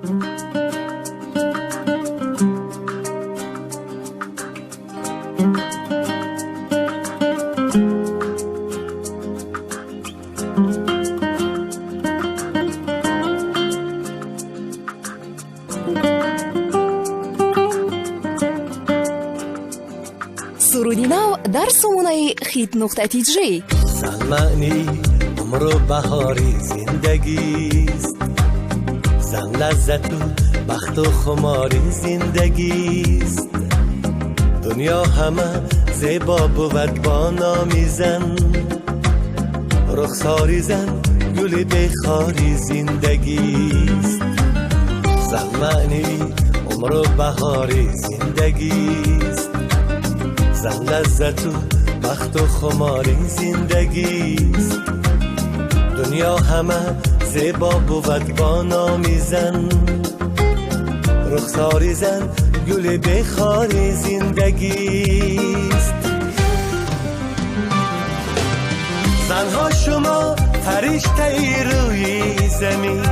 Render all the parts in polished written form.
суруди нав дар сомонаи hit.tj. زن معنی عمر و بهاری زندگیست، زن لذت و بخت و خماری زندگیست. دنیا همه زیبا بود با نامی زن، رخساری زن گل بخاری زندگیست. زن معنی عمر و بهاری زندگیست، زن لذت و بخت و خماری زندگیست. دنیا همه زیبا بود با نامی زن، رخساری زن گل بخاری زندگیست. زنها شما فرشته ای روی زمین،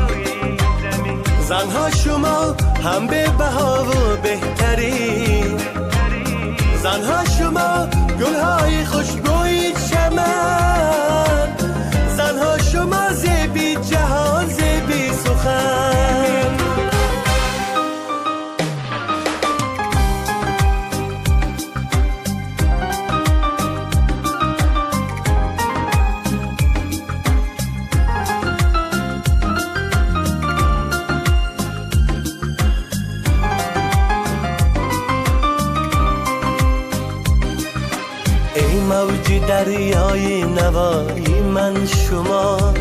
زنها شما هم به بها و بهترین، زنها شما گلهای خوشبوی چمن، زنها شما زیبی جهان زیبی سخن. موج دریای نوایی من شما،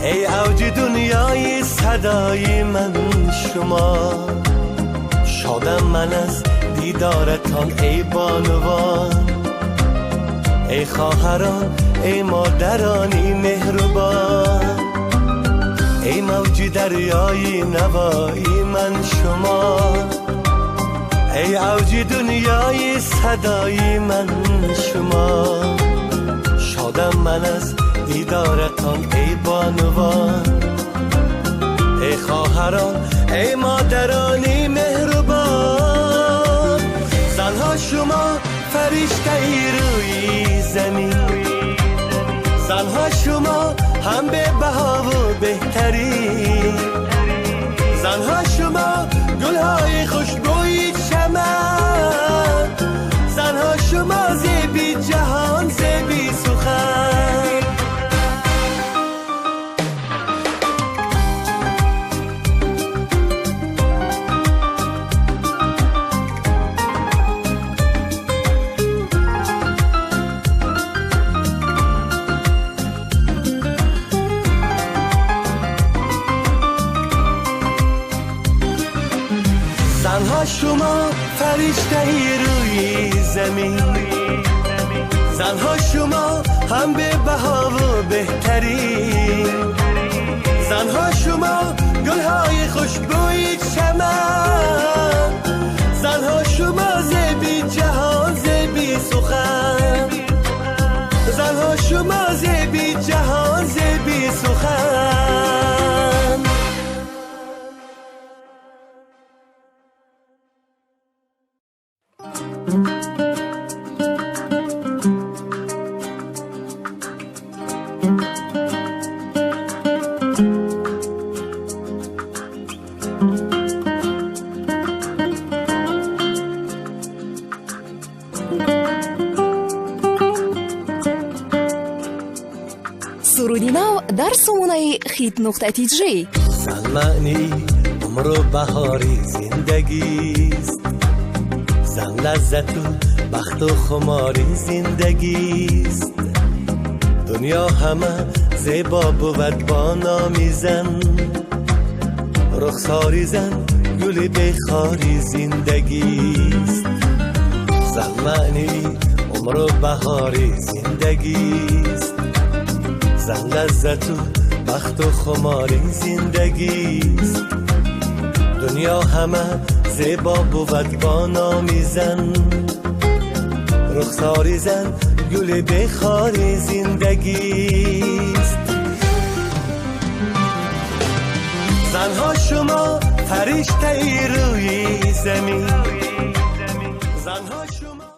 ای اوج دنیای صدای من شما. شادم من از دیدارتان ای بانوان، ای خواهران ای مادرانی مهربان. ای موج دریای نوایی من شما، ای اوج دنیای صدای من شما. شادم من از دیدارتان ای بانوان، ای خواهران ای مادرانی مهربان. زنها شما فرشته ای روی زمین، زنها شما هم به بها و بهترین، زنها شما گلهای خوشبوی چمن، زنها شما زیبی جهان زیبی سخن. زنها شما فرشته ای روی زمین، زنها شما هم به بها و بهترین، زنها شما گلهای خوشبوی چمن، زنها شما زیبی جهان زیبی سخن، زنها شما زیبی جهان زیبی سخن. суруди нав дар сомонаи hit.tj. زن معنی عمر و بهاری زندگیست، زن لذت و بخت و خماری زندگیست. دنیا همه زیبا بود با نامی زن، رخساری زن گل بخاری زندگیست. زن معنی عمر و بهاری زندگیست، زن لذت و بخت و خماری زندگیست. دنیا همه زیبا بود با نامی زن، رخساری زن گل بخاری زندگیست. تنها شما فرشته ای روی زمین